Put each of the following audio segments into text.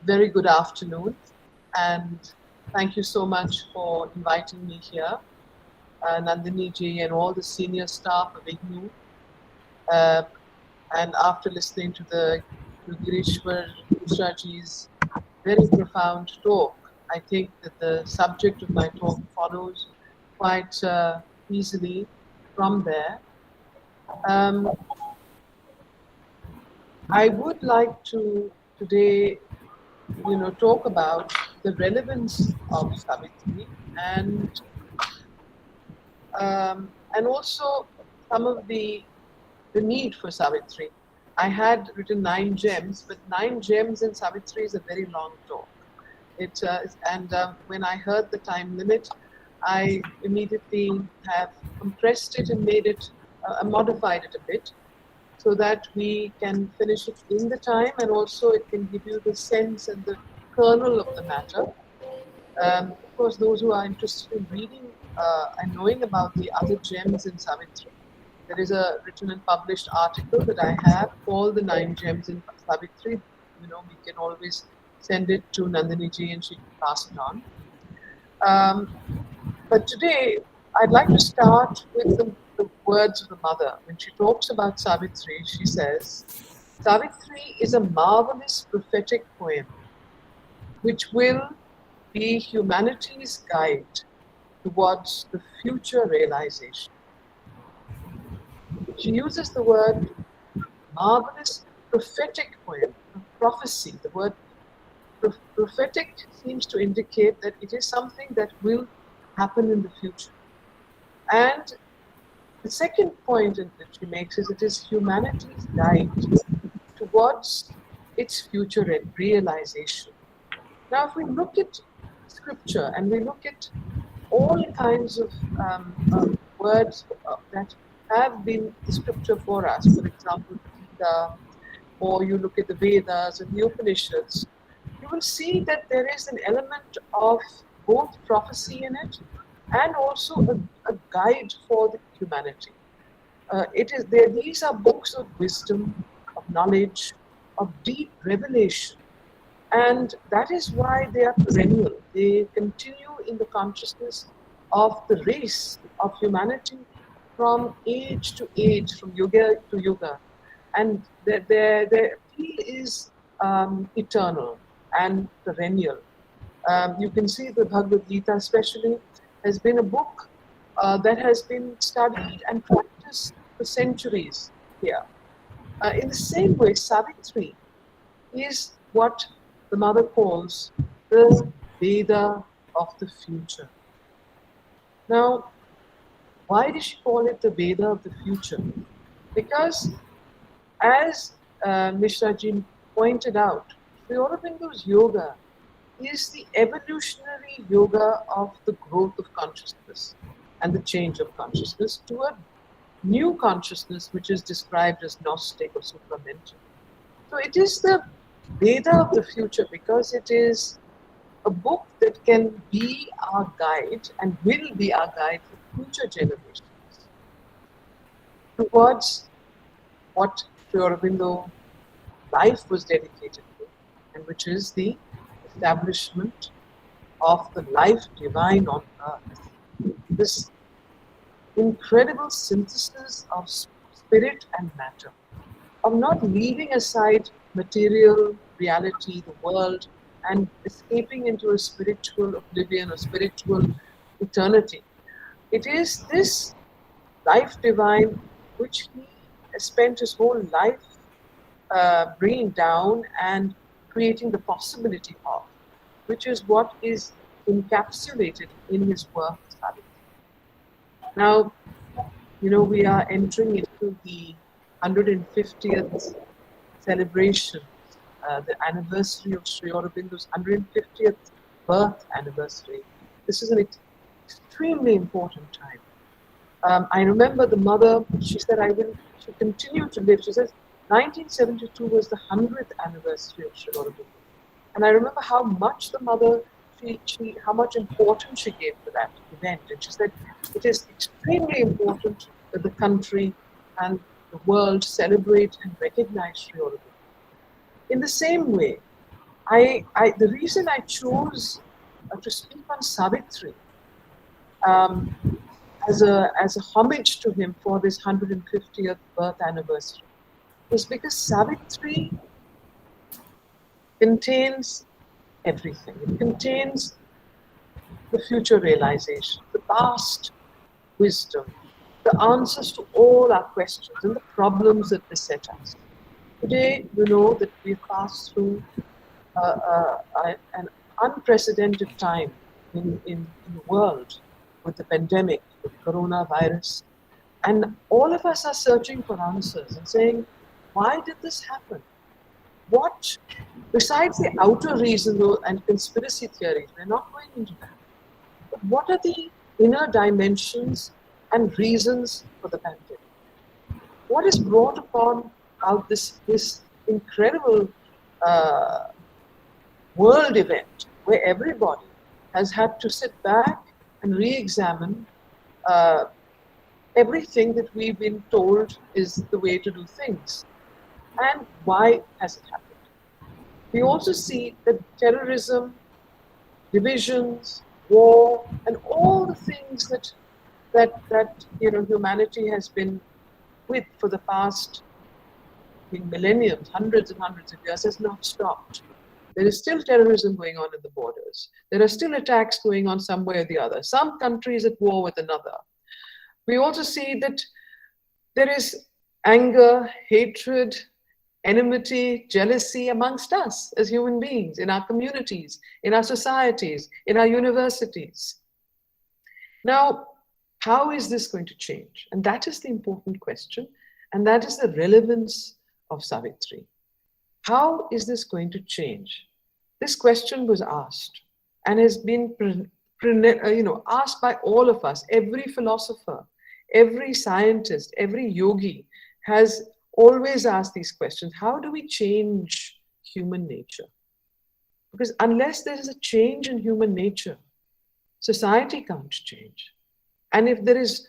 Very good afternoon, and thank you so much for inviting me here, Nandini ji and all the senior staff of IGNOU. Uh, and after listening to the Girishwar Mishra ji's very profound talk, I think that the subject of my talk follows quite easily from there. Um, I would like to today talk about the relevance of Savitri and also some of the need for Savitri. I had written 9 gems, but 9 gems in Savitri is a very long talk. When I heard the time limit, I immediately have compressed it and made it, modified it a bit, so that we can finish it in the time, and also it can give you the sense and the kernel of the matter. Of course, those who are interested in reading and knowing about the other gems in Savitri, there is a written and published article that I have called the 9 gems in Savitri. We can always send it to Nandini ji and she can pass it on. But today, I'd like to start with the words of the mother. When she talks about Savitri, she says, Savitri is a marvelous prophetic poem which will be humanity's guide towards the future realization. She uses the word marvelous prophetic poem, prophecy. The word prophetic seems to indicate that it is something that will happen in the future. And the second point that she makes is it is humanity's guide towards its future realization. Now, if we look at scripture and we look at all kinds of words that have been the scripture for us, for example, the Gita, or you look at the Vedas and the Upanishads, you will see that there is an element of both prophecy in it and also a guide for the humanity. These are books of wisdom, of knowledge, of deep revelation. And that is why they are perennial. They continue in the consciousness of the race of humanity from age to age, from yuga to yuga. And their appeal is eternal and perennial. You can see the Bhagavad Gita especially has been a book that has been studied and practiced for centuries here. In the same way, Savitri is what the mother calls the Veda of the future. Now, why did she call it the Veda of the future? Because, as Mishra ji pointed out, Sri Aurobindo's yoga is the evolutionary yoga of the growth of consciousness and the change of consciousness to a new consciousness which is described as Gnostic or supramental. So it is the Veda of the future because it is a book that can be our guide and will be our guide for future generations towards what Sri Aurobindo life was dedicated to, and which is the establishment of the life divine on earth. This incredible synthesis of spirit and matter, of not leaving aside material reality, the world, and escaping into a spiritual oblivion or spiritual eternity. It is this life divine which he has spent his whole life bringing down and creating the possibility of, which is what is encapsulated in his work. Now, we are entering into the 150th celebration, the anniversary of Sri Aurobindo's 150th birth anniversary. This is an extremely important time. I remember the mother, she said, I will continue to live. She says, 1972 was the 100th anniversary of Sri Aurobindo. And I remember how much the mother, how much importance she gave to that event. And she said, it is extremely important that the country and the world celebrate and recognize Sri Aurobindo. In the same way, the reason I chose to speak on Savitri as a homage to him for this 150th birth anniversary is because Savitri contains everything. It contains the future realization, the past wisdom, the answers to all our questions and the problems that beset us. Today, you know that we've passed through an unprecedented time in the world with the pandemic, with coronavirus. And all of us are searching for answers and saying, why did this happen? What, besides the outer reason and conspiracy theories, we're not going into that. But what are the inner dimensions and reasons for the pandemic? What is brought upon out this incredible world event where everybody has had to sit back and re-examine everything that we've been told is the way to do things. And why has it happened? We also see that terrorism, divisions, war, and all the things that humanity has been with for the past millenniums, hundreds and hundreds of years, has not stopped. There is still terrorism going on at the borders. There are still attacks going on some way or the other. Some countries at war with another. We also see that there is anger, hatred, enmity, jealousy amongst us as human beings, in our communities, in our societies, in our universities. Now, how is this going to change? And that is the important question. And that is the relevance of Savitri. How is this going to change? This question was asked and has been asked by all of us. Every philosopher, every scientist, every yogi has always asked these questions. How do we change human nature? Because unless there is a change in human nature, society can't change. And if there is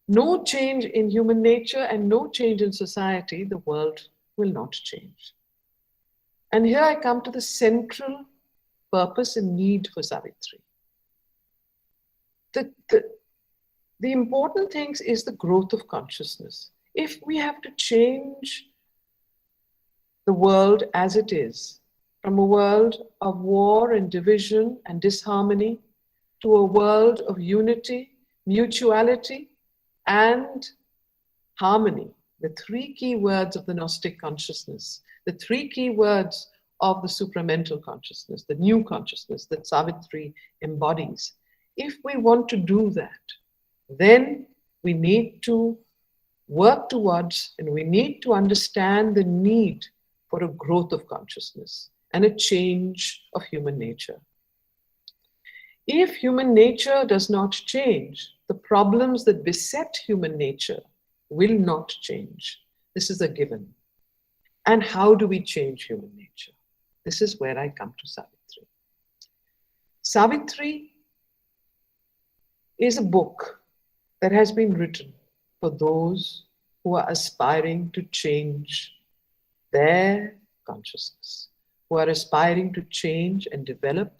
no change in human nature and no change in society, the world will not change. And here I come to the central purpose and need for Savitri. The important thing is the growth of consciousness. If we have to change the world as it is, from a world of war and division and disharmony to a world of unity, mutuality, and harmony, the three key words of the Gnostic consciousness, the three key words of the supramental consciousness, the new consciousness that Savitri embodies. If we want to do that, then we need to work towards and we need to understand the need for a growth of consciousness and a change of human nature. If human nature does not change, the problems that beset human nature will not change. This is a given. And how do we change human nature? This is where I come to Savitri. Savitri is a book that has been written for those who are aspiring to change their consciousness, who are aspiring to change and develop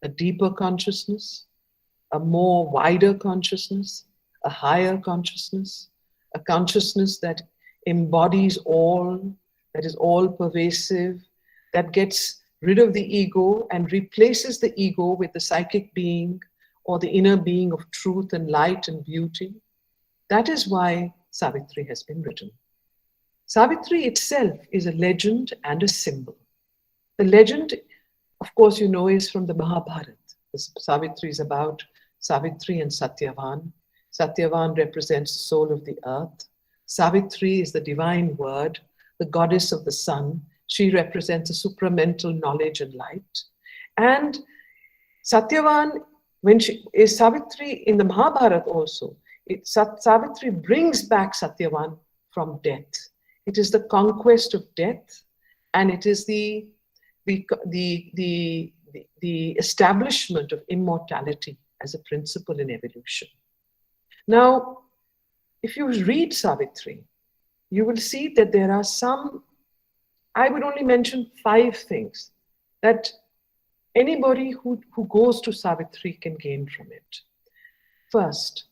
a deeper consciousness, a more wider consciousness, a higher consciousness, a consciousness that embodies all, that is all pervasive, that gets rid of the ego and replaces the ego with the psychic being or the inner being of truth and light and beauty. That is why Savitri has been written. Savitri itself is a legend and a symbol. The legend, of course, you know, is from the Mahabharata. Savitri is about Savitri and Satyavan. Satyavan represents the soul of the earth. Savitri is the divine word, the goddess of the sun. She represents a supramental knowledge and light. And Satyavan, when she is Savitri in the Mahabharata also, Savitri brings back Satyavan from death. It is the conquest of death, and it is the establishment of immortality as a principle in evolution. Now, if you read Savitri, you will see that there are some, I would only mention 5 things that anybody who goes to Savitri can gain from it. First,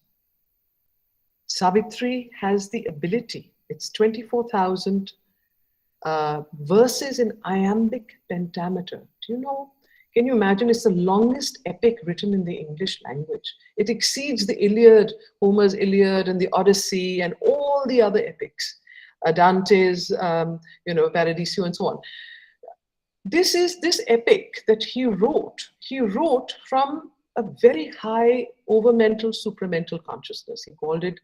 Savitri has the ability, it's 24,000 verses in iambic pentameter. Do you know? Can you imagine? It's the longest epic written in the English language. It exceeds the Iliad, Homer's Iliad, and the Odyssey, and all the other epics, Dante's, Paradiso, and so on. This epic that he wrote from a very high overmental, supramental consciousness. He called it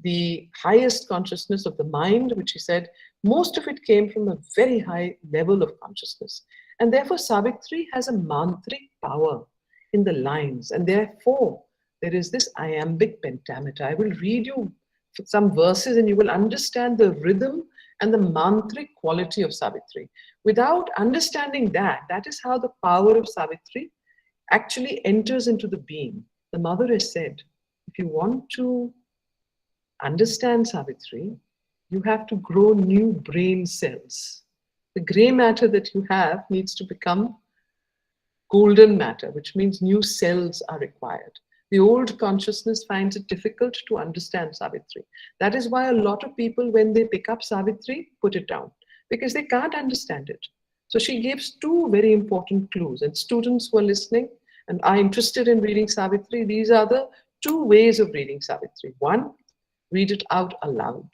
the highest consciousness of the mind, which he said most of it came from a very high level of consciousness. And therefore, Savitri has a mantric power in the lines. And therefore, there is this iambic pentameter. I will read you some verses and you will understand the rhythm and the mantric quality of Savitri. Without understanding that, that is how the power of Savitri actually enters into the being. The mother has said, if you want to understand Savitri, you have to grow new brain cells. The gray matter that you have needs to become golden matter, which means new cells are required. The old consciousness finds it difficult to understand Savitri. That is why a lot of people, when they pick up Savitri, put it down, because they can't understand it. So she gives two very important clues. And students who are listening and are interested in reading Savitri, these are the two ways of reading Savitri. One, read it out aloud.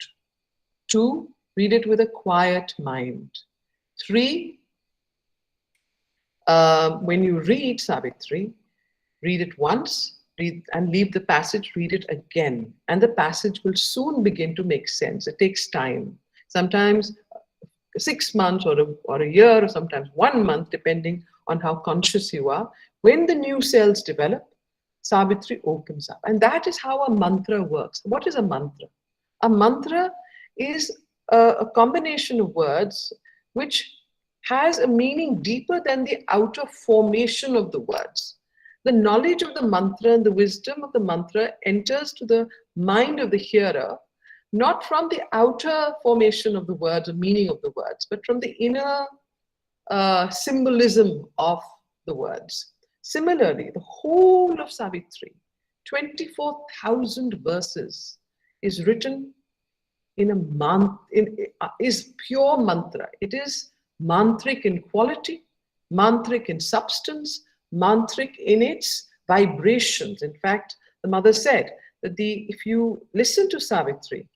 Two, read it with a quiet mind. Three, when you read Savitri, read it once, read and leave the passage, read it again. And the passage will soon begin to make sense. It takes time. Sometimes 6 months or a year, or sometimes 1 month, depending on how conscious you are. When the new cells develop, Savitri opens up. And that is how a mantra works. What is a mantra? A mantra is a combination of words which has a meaning deeper than the outer formation of the words. The knowledge of the mantra and the wisdom of the mantra enters to the mind of the hearer, not from the outer formation of the words or meaning of the words, but from the inner symbolism of the words. Similarly, the whole of Savitri, 24,000 verses, is written in is pure mantra. It is mantric in quality, mantric in substance, mantric in its vibrations. In fact, the mother said that if you listen to Savitri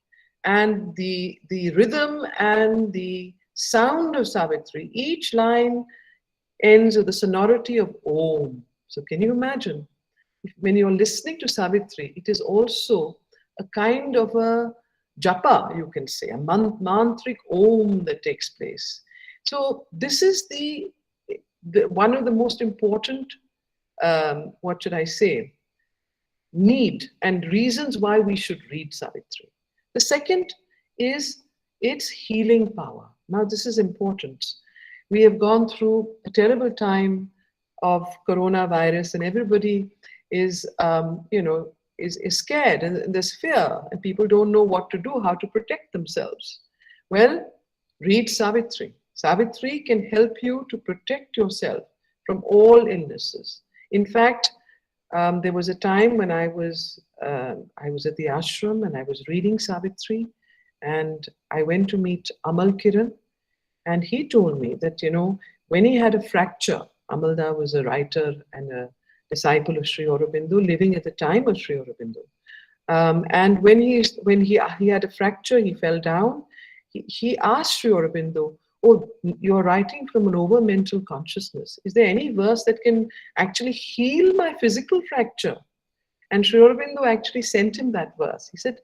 and the rhythm and the sound of Savitri, each line ends with the sonority of Om. So can you imagine? When you're listening to Savitri, it is also a kind of a japa, you can say, a mantric Om that takes place. So this is the one of the most important, what should I say, need and reasons why we should read Savitri. The second is its healing power. Now this is important. We have gone through a terrible time of coronavirus and everybody is, is scared and there's fear and people don't know what to do, how to protect themselves. Well, read Savitri. Savitri can help you to protect yourself from all illnesses. In fact, there was a time when I was at the ashram and I was reading Savitri, and I went to meet Amal Kiran, and he told me that, when he had a fracture, Amalda was a writer and a disciple of Sri Aurobindo, living at the time of Sri Aurobindo. And when he had a fracture, he fell down. He asked Sri Aurobindo, "Oh, you're writing from an over-mental consciousness. Is there any verse that can actually heal my physical fracture?" And Sri Aurobindo actually sent him that verse. He said,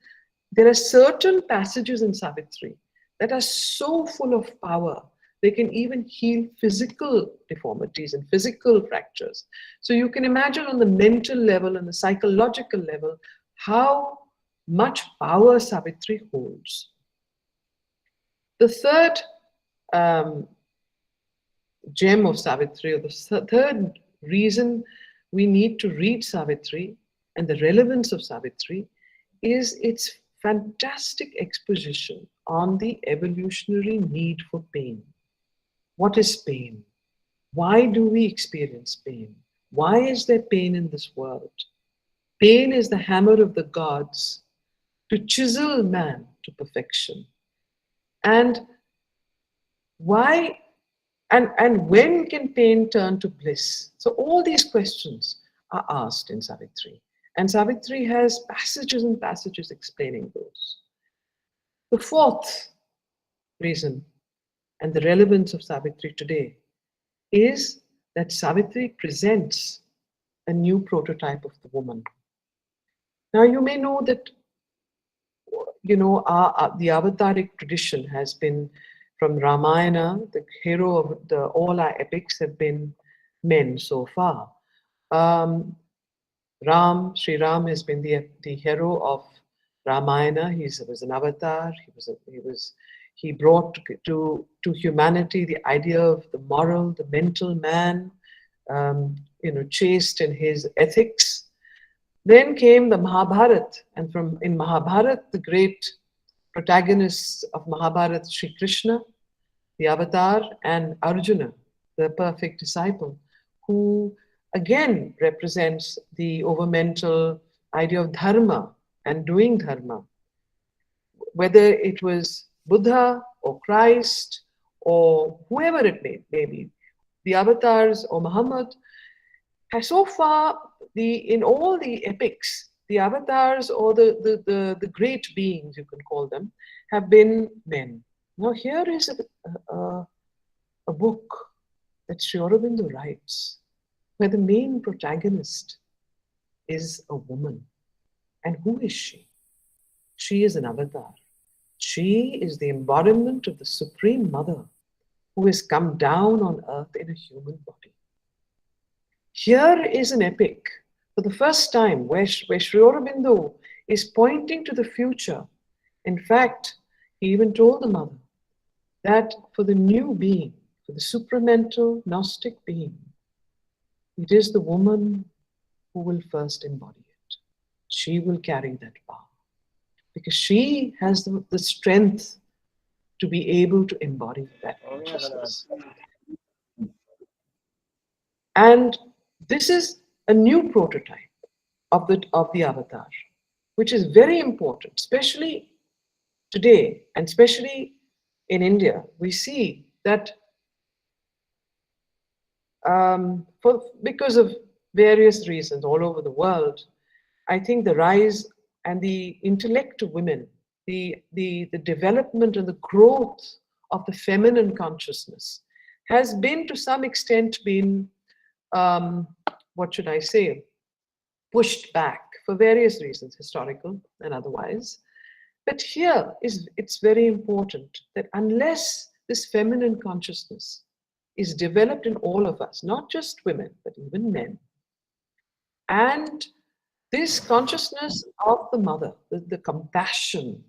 there are certain passages in Savitri that are so full of power, they can even heal physical deformities and physical fractures. So you can imagine on the mental level and the psychological level, how much power Savitri holds. The third gem of Savitri, or the third reason we need to read Savitri and the relevance of Savitri, is its fantastic exposition on the evolutionary need for pain. What is pain? Why do we experience pain? Why is there pain in this world? Pain is the hammer of the gods to chisel man to perfection. And why and when can pain turn to bliss? So all these questions are asked in Savitri. And Savitri has passages and passages explaining those. The fourth reason and the relevance of Savitri today is that Savitri presents a new prototype of the woman. Now you may know that the avataric tradition has been from Ramayana. The hero of all our epics have been men so far. Sri Ram has been the hero of Ramayana. He was an avatar. He brought to humanity the idea of the moral, the mental man, chaste in his ethics. Then came the Mahabharata, and in Mahabharata, the great protagonists of Mahabharata, Sri Krishna, the avatar, and Arjuna, the perfect disciple, who again represents the overmental idea of dharma and doing dharma. Whether it was Buddha or Christ or whoever it may be, the avatars or Muhammad, so far in all the epics, the avatars or the great beings, you can call them, have been men. Now here is a book that Sri Aurobindo writes, where the main protagonist is a woman. And who is she? She is an avatar. She is the embodiment of the Supreme Mother who has come down on earth in a human body. Here is an epic for the first time where Sri Aurobindo is pointing to the future. In fact, he even told the mother that for the new being, for the supramental Gnostic being, it is the woman who will first embody it. She will carry that power because she has the strength to be able to embody that consciousness. And this is a new prototype of the avatar, which is very important, especially today, and especially in India. We see that because of various reasons all over the world, I think the rise and the intellect of women, the development and the growth of the feminine consciousness has been to some extent been, what should I say, pushed back for various reasons, historical and otherwise. But here it's very important that unless this feminine consciousness is developed in all of us, not just women, but even men, and this consciousness of the mother, the compassion,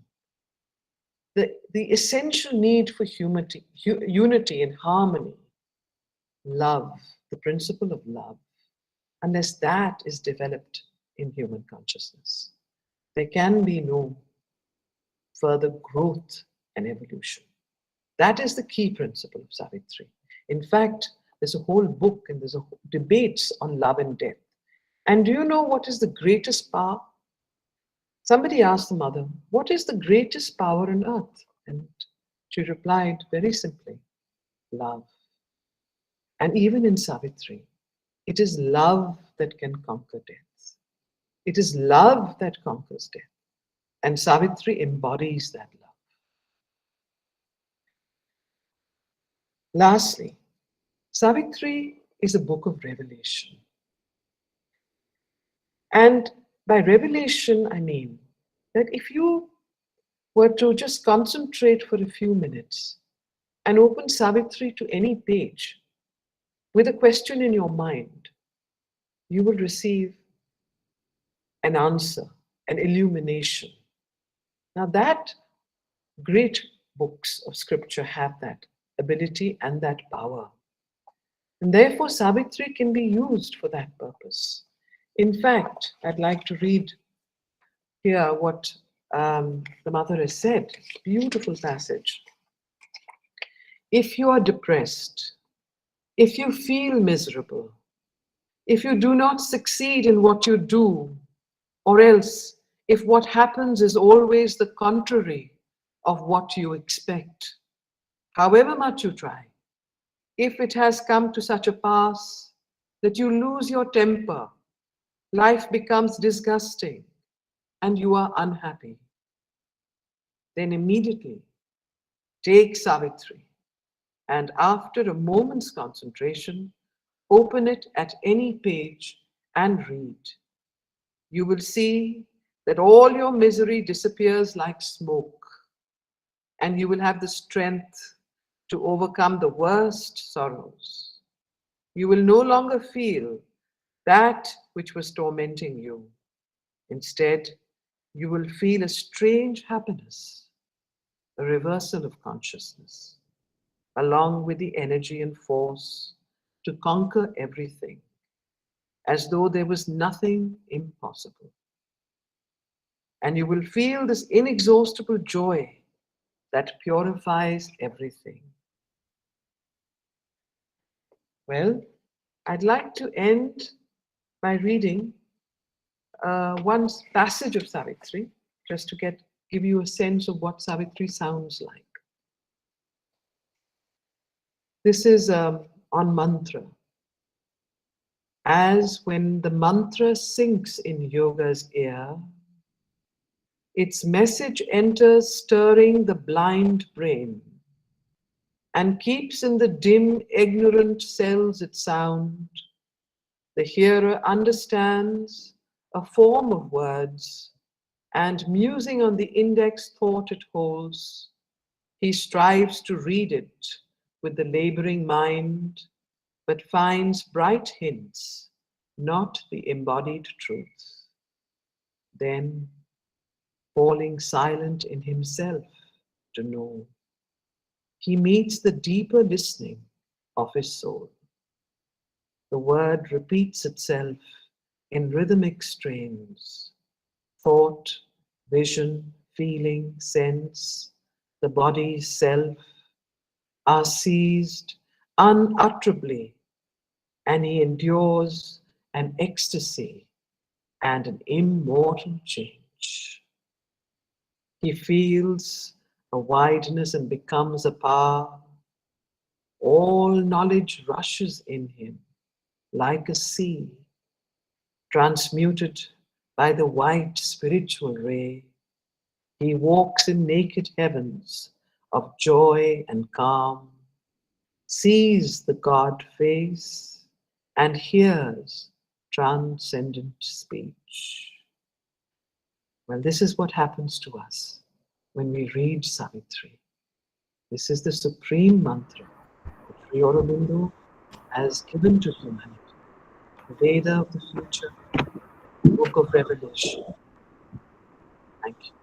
the essential need for unity and harmony, love, the principle of love, unless that is developed in human consciousness, there can be no further growth and evolution. That is the key principle of Savitri. In fact, there's a whole book and there's debates on love and death. And do you know what is the greatest power? Somebody asked the mother, what is the greatest power on earth? And she replied very simply, love. And even in Savitri, it is love that can conquer death. It is love that conquers death. And Savitri embodies that love. Lastly, Savitri is a book of revelation. And by revelation, I mean that if you were to just concentrate for a few minutes and open Savitri to any page with a question in your mind, you will receive an answer, an illumination. Now that great books of scripture have that ability and that power. And therefore, Savitri can be used for that purpose. In fact, I'd like to read here what the mother has said. Beautiful passage. If you are depressed, if you feel miserable, if you do not succeed in what you do, or else if what happens is always the contrary of what you expect, however much you try, if it has come to such a pass that you lose your temper, life becomes disgusting, and you are unhappy, then immediately take Savitri, and after a moment's concentration, open it at any page and read. You will see that all your misery disappears like smoke, and you will have the strength to overcome the worst sorrows. You will no longer feel that which was tormenting you. Instead, you will feel a strange happiness, a reversal of consciousness, along with the energy and force to conquer everything, as though there was nothing impossible. And you will feel this inexhaustible joy that purifies everything. Well, I'd like to end by reading one passage of Savitri, just to give you a sense of what Savitri sounds like. This is on mantra. As when the mantra sinks in yoga's ear, its message enters stirring the blind brain and keeps in the dim, ignorant cells its sound. The hearer understands a form of words, and musing on the index thought it holds, he strives to read it with the laboring mind, but finds bright hints, not the embodied truth. Then, falling silent in himself to know, he meets the deeper listening of his soul. The word repeats itself in rhythmic strains. Thought, vision, feeling, sense, the body's self are seized unutterably, and he endures an ecstasy and an immortal change. He feels a wideness and becomes a power. All knowledge rushes in him like a sea, transmuted by the white spiritual ray. He walks in naked heavens of joy and calm, sees the God face, and hears transcendent speech. Well, this is what happens to us when we read Savitri. This is the supreme mantra that Sri Aurobindo has given to humanity, the Veda of the future, the book of Revelation. Thank you.